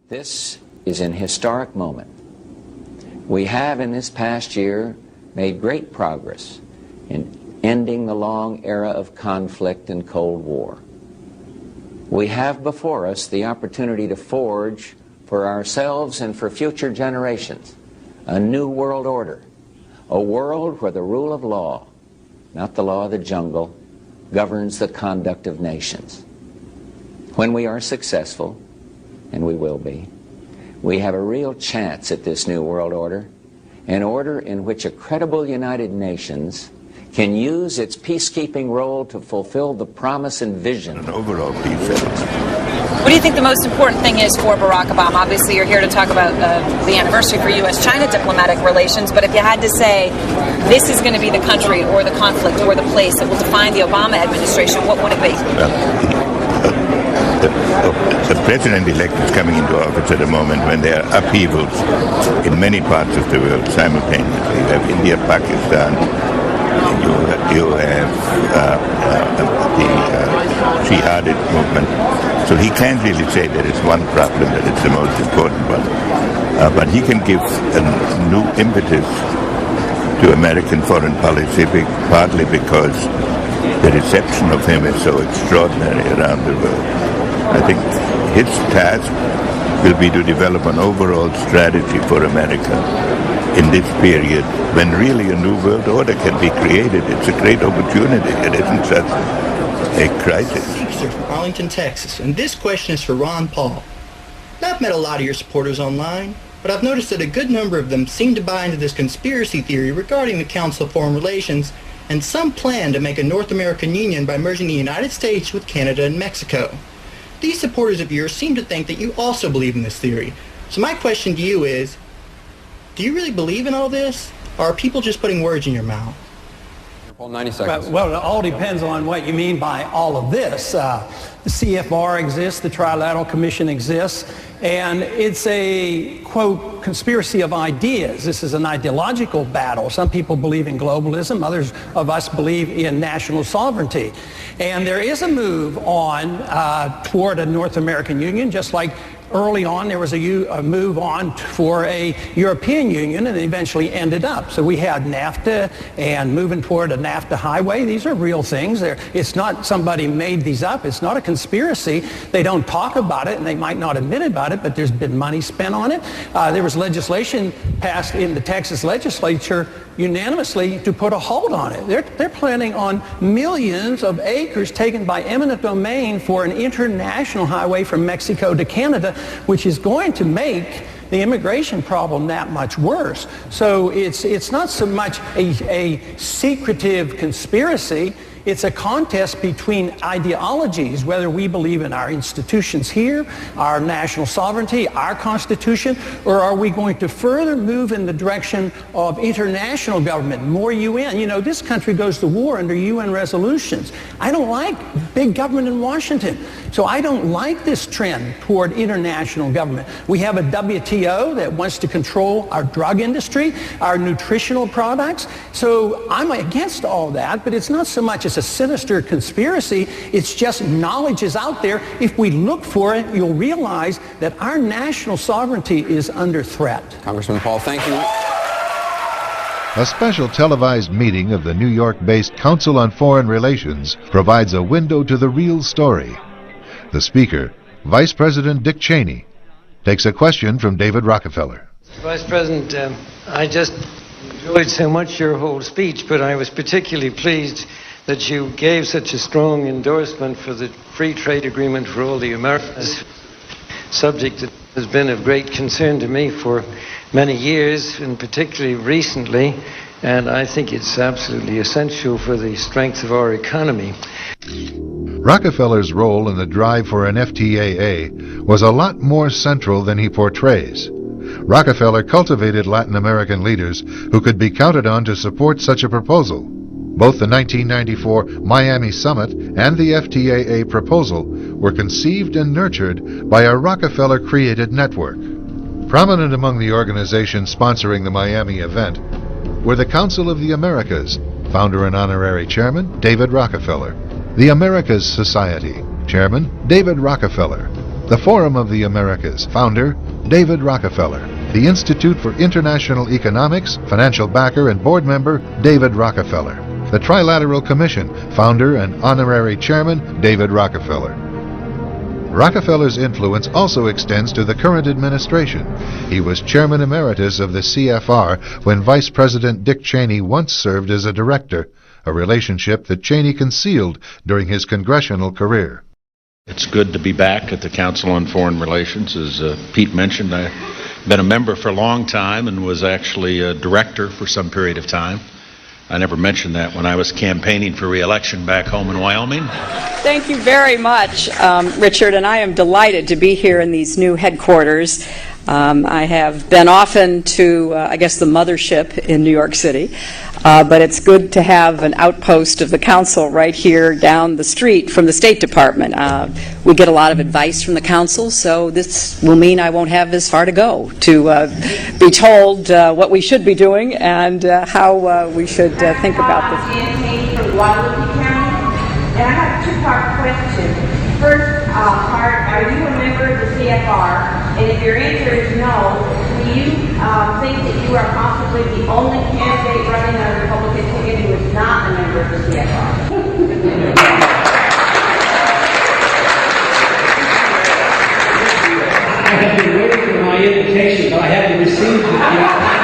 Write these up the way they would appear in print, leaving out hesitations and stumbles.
This is an historic moment. We have in this past year made great progress in ending the long era of conflict and Cold War. We have before us the opportunity to forge for ourselves and for future generations a new world order, a world where the rule of law, not the law of the jungle, governs the conduct of nations. When we are successful, and we will be, we have a real chance at this new world order, an order in which a credible United Nations can use its peacekeeping role to fulfill the promise and vision. An overall peace. What do you think the most important thing is for Barack Obama? Obviously, you're here to talk about the anniversary for U.S.-China diplomatic relations, but if you had to say this is going to be the country or the conflict or the place that will define the Obama administration, what would it be? The president-elect is coming into office at a moment when there are upheavals in many parts of the world simultaneously. You have India, Pakistan, you have the jihadist movement. So he can't really say there is one problem that is the most important one. But he can give a new impetus to American foreign policy, partly because the reception of him is so extraordinary around the world. I think his task will be to develop an overall strategy for America in this period when really a new world order can be created. It's a great opportunity. It isn't such a crisis. From Arlington, Texas, and this question is for Ron Paul. Now, I've met a lot of your supporters online, but I've noticed that a good number of them seem to buy into this conspiracy theory regarding the Council of Foreign Relations and some plan to make a North American union by merging the United States with Canada and Mexico. These supporters of yours seem to think that you also believe in this theory. So my question to you is, do you really believe in all this, or are people just putting words in your mouth? Paul, 90 seconds. Well, it all depends on what you mean by all of this. The CFR exists, the Trilateral Commission exists, and it's a, quote, conspiracy of ideas. This is an ideological battle. Some people believe in globalism. Others of us believe in national sovereignty. And there is a move on toward a North American Union, just like early on there was a move on for a European Union, and it eventually ended up. So we had NAFTA and moving toward a NAFTA highway. These are real things. It's not somebody made these up. It's not a conspiracy. They don't talk about it, and they might not admit about it, but there's been money spent on it. There was legislation passed in the Texas legislature unanimously to put a hold on it. They're planning on millions of acres taken by eminent domain for an international highway from Mexico to Canada, which is going to make the immigration problem that much worse. So it's not so much a secretive conspiracy. It's a contest between ideologies, whether we believe in our institutions here, our national sovereignty, our Constitution, or are we going to further move in the direction of international government, more UN? You know, this country goes to war under UN resolutions. I don't like big government in Washington. So I don't like this trend toward international government. We have a WTO that wants to control our drug industry, our nutritional products. So I'm against all that, but it's not so much as a sinister conspiracy. It's just knowledge is out there. If we look for it, you'll realize that our national sovereignty is under threat. Congressman Paul, thank you. A special televised meeting of the New York-based Council on Foreign Relations provides a window to the real story. The speaker, Vice President Dick Cheney, takes a question from David Rockefeller. Vice President, I just enjoyed so much your whole speech, but I was particularly pleased that you gave such a strong endorsement for the free trade agreement for all the Americas, subject that has been of great concern to me for many years, and particularly recently, and I think it's absolutely essential for the strength of our economy. Rockefeller's role in the drive for an FTAA was a lot more central than he portrays. Rockefeller cultivated Latin American leaders who could be counted on to support such a proposal. Both the 1994 Miami Summit and the FTAA proposal were conceived and nurtured by a Rockefeller-created network. Prominent among the organizations sponsoring the Miami event were the Council of the Americas, founder and honorary chairman David Rockefeller, the Americas Society, chairman David Rockefeller, The Forum of the Americas, founder David Rockefeller. The Institute for International Economics, financial backer and board member David Rockefeller. The Trilateral Commission, founder and honorary chairman David Rockefeller. Rockefeller's influence also extends to the current administration. He was chairman emeritus of the CFR when Vice President Dick Cheney once served as a director, a relationship that Cheney concealed during his congressional career. It's good to be back at the Council on Foreign Relations. As Pete mentioned, I've been a member for a long time and was actually a director for some period of time. I never mentioned that when I was campaigning for re-election back home in Wyoming. Thank you very much, Richard, and I am delighted to be here in these new headquarters. I have been often to, I guess, the mothership in New York City, but it's good to have an outpost of the council right here down the street from the State Department. We get a lot of advice from the council, so this will mean I won't have as far to go to be told what we should be doing and how we should think about this. From Guadalupe County, and I have a two-part question. First part, are you a member of the CFR? And if your answer is no, do you think that you are possibly the only candidate running on a Republican ticket who is not a member of the CFR? I have been waiting for my invitation, but I haven't received it yet.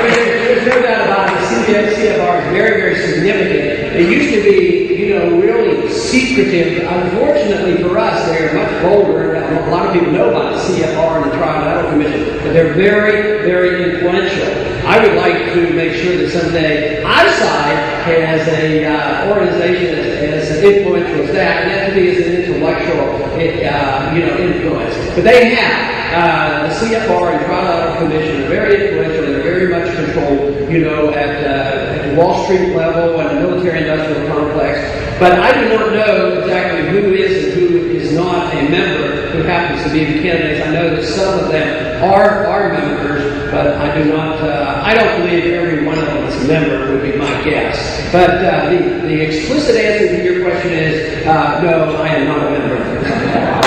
There's no doubt about it. The CFR is very, very significant. It used to be, really secretive. Unfortunately for us, they're much bolder. A lot of people know about the CFR and the Trilateral Commission, but they're very, very influential. I would like to make sure that someday ISI has an organization as influential as that, and that to be as an intellectual, influence. But they have the CFR and Trilateral Commission are very influential and they're very much controlled, at the Wall Street level and the military-industrial complex. But I do not know exactly who is and who is not a member who happens to be the candidates. I know that some of them are members, but I do not. I don't believe every one of them is a member. Would be my guess. But the explicit answer to your question is no. I am not a member.